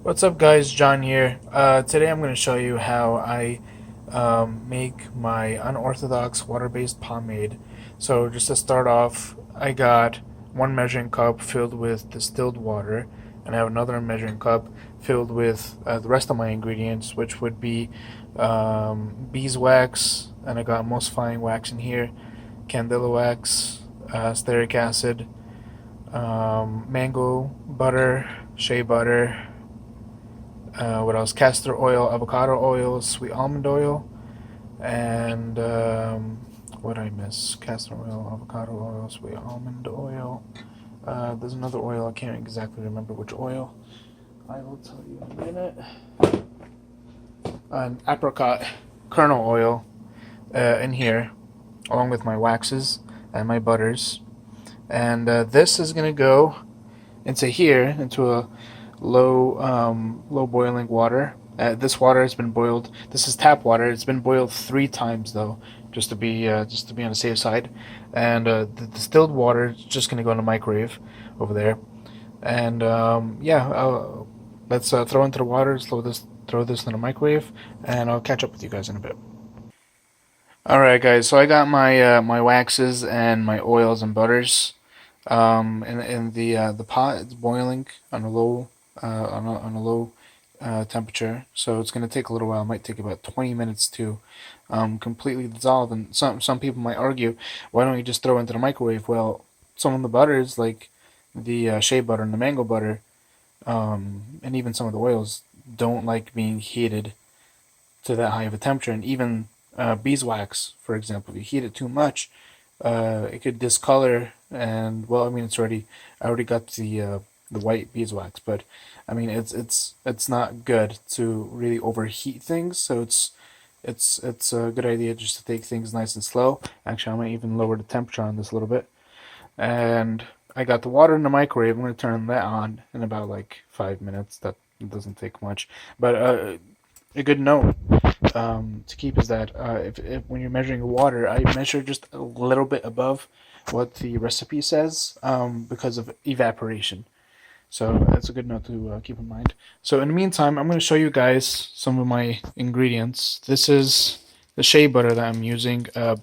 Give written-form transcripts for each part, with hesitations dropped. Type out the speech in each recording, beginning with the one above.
What's up guys, John here. Today I'm going to show you how I make my unorthodox water-based pomade. So just to start off, I got one measuring cup filled with distilled water, and I have another measuring cup filled with the rest of my ingredients, which would be beeswax, and I got emulsifying wax in here, candela wax, stearic acid, mango butter, shea butter, what else? Castor oil, avocado oil, sweet almond oil, and what I miss? Castor oil, avocado oil, sweet almond oil. There's another oil. I can't exactly remember which oil. I will tell you in a minute. An apricot kernel oil in here, along with my waxes and my butters. And this is gonna go into here, into a low boiling water. This water has been boiled. This is tap water. It's been boiled 3 times though, just to be on the safe side. And the distilled water is just gonna go in the microwave over there. And let's throw into the water. Throw this in the microwave, and I'll catch up with you guys in a bit. All right, guys. So I got my my waxes and my oils and butters. In the pot. It's boiling on a low temperature, so it's gonna take a little while. It might take about 20 minutes to completely dissolve. And some people might argue, why don't you just throw it into the microwave? Well, some of the butters, like the shea butter and the mango butter, and even some of the oils, don't like being heated to that high of a temperature. And even beeswax, for example, if you heat it too much, it could discolor. And well, I mean, I already got the white beeswax, but I mean, it's not good to really overheat things. So it's a good idea just to take things nice and slow. Actually, I might even lower the temperature on this a little bit. And I got the water in the microwave. I'm going to turn that on in about like 5 minutes. That doesn't take much. But a good note to keep is that if when you're measuring water, I measure just a little bit above what the recipe says, because of evaporation. So that's a good note to keep in mind. So in the meantime, I'm going to show you guys some of my ingredients. This is the shea butter that I'm using. I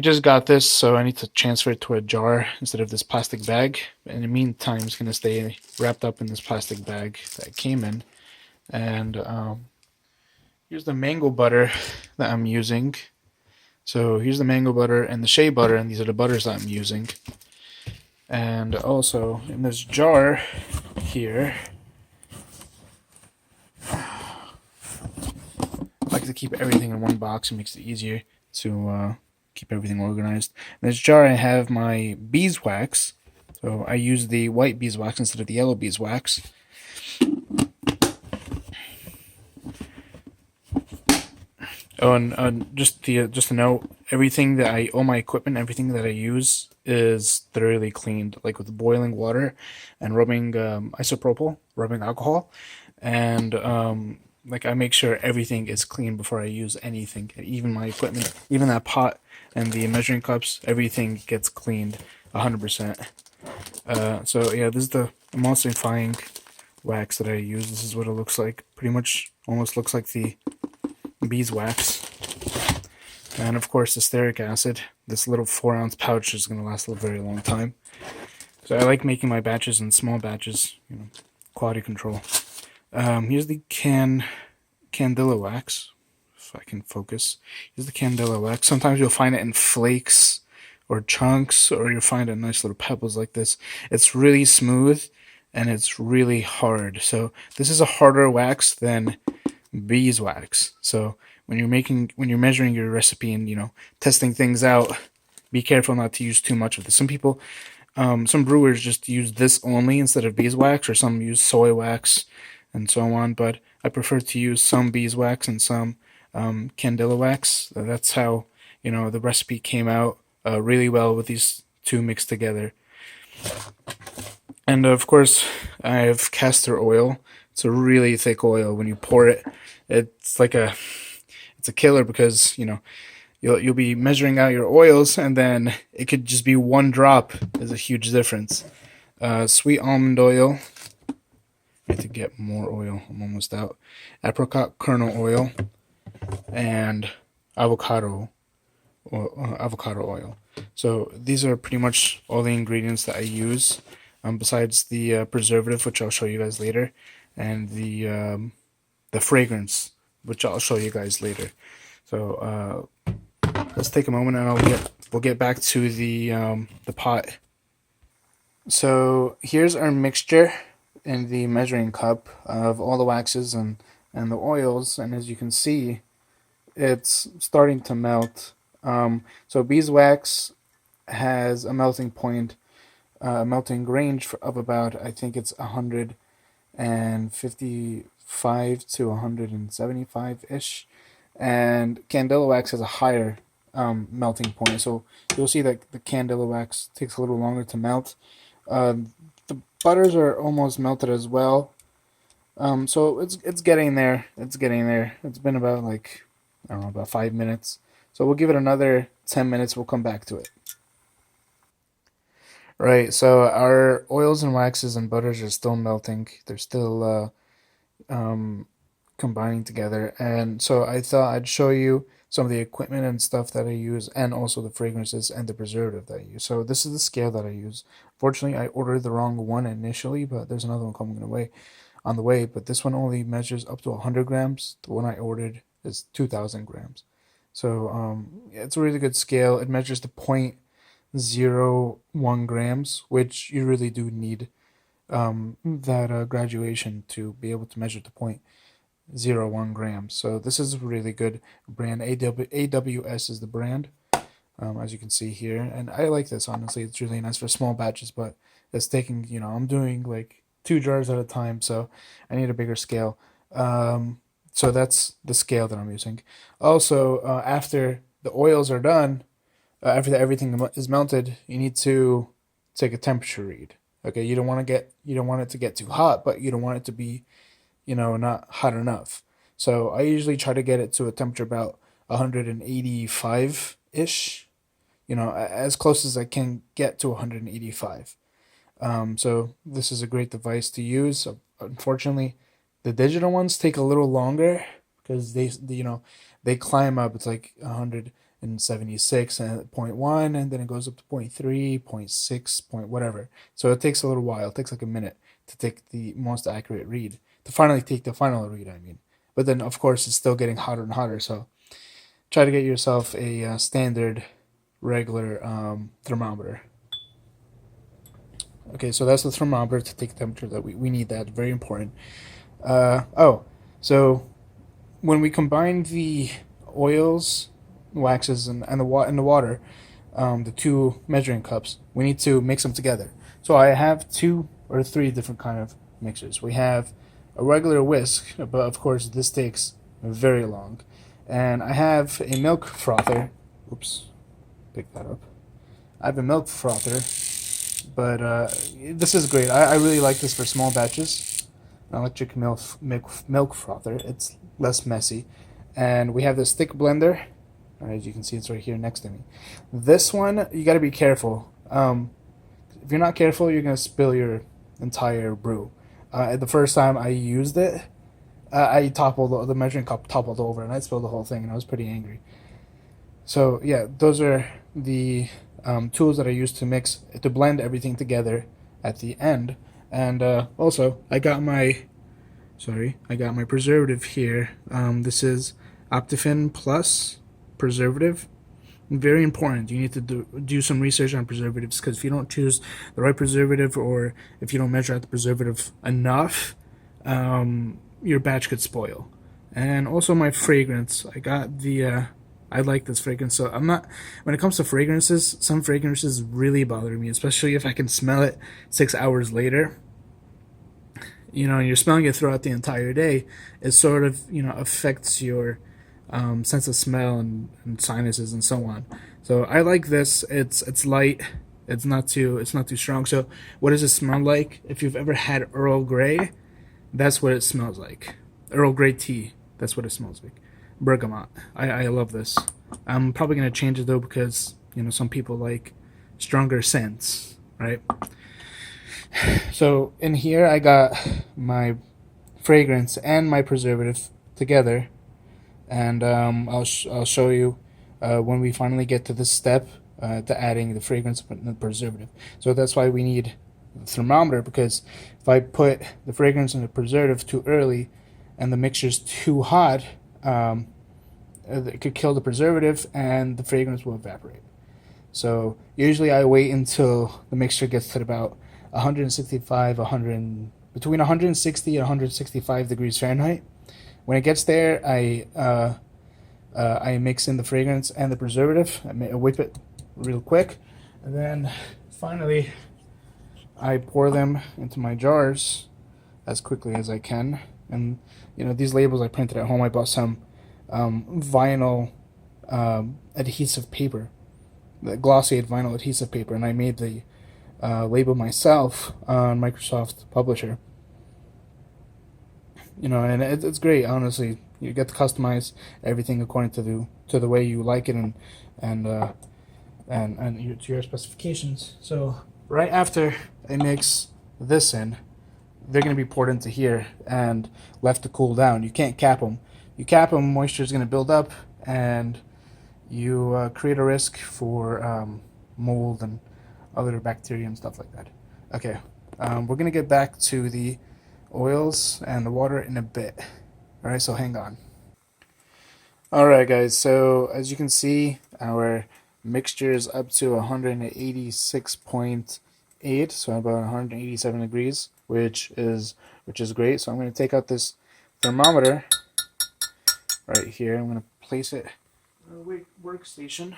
just got this, so I need to transfer it to a jar instead of this plastic bag. In the meantime, it's going to stay wrapped up in this plastic bag that it came in. And here's the mango butter that I'm using. So here's the mango butter and the shea butter, and these are the butters that I'm using. And also in this jar here, I like to keep everything in one box. It makes it easier to keep everything organized. In this jar I have my beeswax. So I use the white beeswax instead of the yellow beeswax. Oh, and just to note, all my equipment, everything that I use is thoroughly cleaned, like with boiling water and rubbing isopropyl, rubbing alcohol, and like I make sure everything is clean before I use anything, even my equipment, even that pot and the measuring cups, everything gets cleaned 100%. So yeah, this is the emulsifying wax that I use. This is what it looks like. Pretty much, almost looks like the beeswax. And of course the stearic acid. This little 4-ounce pouch is going to last a very long time. So I like making my batches in small batches, quality control. Here's the candela wax, if I can focus. Here's the candela wax. Sometimes you'll find it in flakes or chunks, or you'll find it in nice little pebbles like this. It's really smooth and it's really hard. So this is a harder wax than beeswax. So when you're measuring your recipe and testing things out, be careful not to use too much of this. Some people, some brewers just use this only instead of beeswax, or some use soy wax and so on. But I prefer to use some beeswax and some candela wax. That's how the recipe came out really well with these two mixed together. And of course, I have castor oil. It's a really thick oil. When you pour it, it's a killer, because you'll be measuring out your oils, and then it could just be one drop. Is a huge difference. Sweet almond oil, I have to get more oil. I'm almost out. Apricot kernel oil and avocado oil. So these are pretty much all the ingredients that I use, besides the preservative, which I'll show you guys later, and the fragrance, which I'll show you guys later. So let's take a moment, and we'll get back to the pot. So here's our mixture in the measuring cup of all the waxes and the oils, and as you can see, it's starting to melt. So beeswax has a melting point, melting range of about, I think it's 155 to 175 ish, and candela wax has a higher melting point. So you'll see that the candela wax takes a little longer to melt. The butters are almost melted as well. So it's getting there. It's getting there. It's been about, like, I don't know, about 5 minutes. So we'll give it another 10 minutes. We'll come back to it. Right. So our oils and waxes and butters are still melting. They're still combining together. And so I thought I'd show you some of the equipment and stuff that I use, and also the fragrances and the preservative that I use. So this is the scale that I use. Fortunately, I ordered the wrong one initially, but there's another one coming on the way. But this one only measures up to 100 grams. The one I ordered is 2,000 grams. So yeah, it's a really good scale. It measures the 0.01 grams, which you really do need that graduation to be able to measure the 0.01 grams. So this is a really good brand. AWS is the brand, as you can see here. And I like this, honestly. It's really nice for small batches, but it's taking, I'm doing like 2 jars at a time, so I need a bigger scale. So that's the scale that I'm using. Also, after the oils are done, after everything is melted, you need to take a temperature read. Okay, you don't want it to get too hot, but you don't want it to be, not hot enough. So I usually try to get it to a temperature about 185-ish, as close as I can get to 185. So this is a great device to use. Unfortunately, the digital ones take a little longer because they climb up. It's like 176.1, and then it goes up to 0.3, 0.6, whatever. So it takes a little while. It takes like a minute to take the most accurate read, to finally take the final read, I mean. But then, of course, it's still getting hotter and hotter. So try to get yourself a standard, regular thermometer. Okay, so that's the thermometer to take the temperature that we need. That very important. So when we combine the oils, waxes, and the water, the 2 measuring cups, we need to mix them together. So I have 2 or 3 different kind of mixers. We have a regular whisk, but of course this takes very long. And I have a milk frother. Oops, pick that up. I have a milk frother, but this is great. I really like this for small batches. An electric milk frother. It's less messy. And we have this thick blender. As you can see, it's right here next to me. This one, you got to be careful. If you're not careful, you're going to spill your entire brew. The first time I used it, I toppled the measuring cup toppled over, and I spilled the whole thing, and I was pretty angry. So yeah, those are the tools that I use to blend everything together at the end. And also, I got my preservative here. This is Optifin Plus preservative. Very important. You need to do some research on preservatives, because if you don't choose the right preservative, or if you don't measure out the preservative enough, your batch could spoil. And also my fragrance. I got I like this fragrance. So when it comes to fragrances, some fragrances really bother me, especially if I can smell it 6 hours later. And you're smelling it throughout the entire day. It sort of, affects your sense of smell and sinuses and so on. So I like this. It's light. It's not too strong. So what does it smell like? If you've ever had Earl Grey, that's what it smells like. Earl Grey tea. That's what it smells like. Bergamot. I love this. I'm probably gonna change it though, because some people like stronger scents, right? So in here I got my fragrance and my preservative together, and I'll show you when we finally get to this step to adding the fragrance and the preservative. So that's why we need the thermometer, because if I put the fragrance and the preservative too early and the mixture's too hot, it could kill the preservative and the fragrance will evaporate. So usually I wait until the mixture gets to about 165, between 160 and 165 degrees Fahrenheit. When it gets there, I mix in the fragrance and the preservative. I whip it real quick, and then finally I pour them into my jars as quickly as I can. And these labels I printed at home. I bought some vinyl adhesive paper, the glossy vinyl adhesive paper, and I made the label myself on Microsoft Publisher. And it's great. Honestly, you get to customize everything according to the way you like it, and to your specifications. So right after I mix this in, they're going to be poured into here and left to cool down. You can't cap them. You cap them, moisture is going to build up, and you create a risk for mold and other bacteria and stuff like that. Okay, we're going to get back to the oils and the water in a bit. All right, so hang on. All right, guys, so as you can see, our mixture is up to 186.8, so about 187 degrees, which is great. So I'm going to take out this thermometer right here. I'm going to place it on the workstation.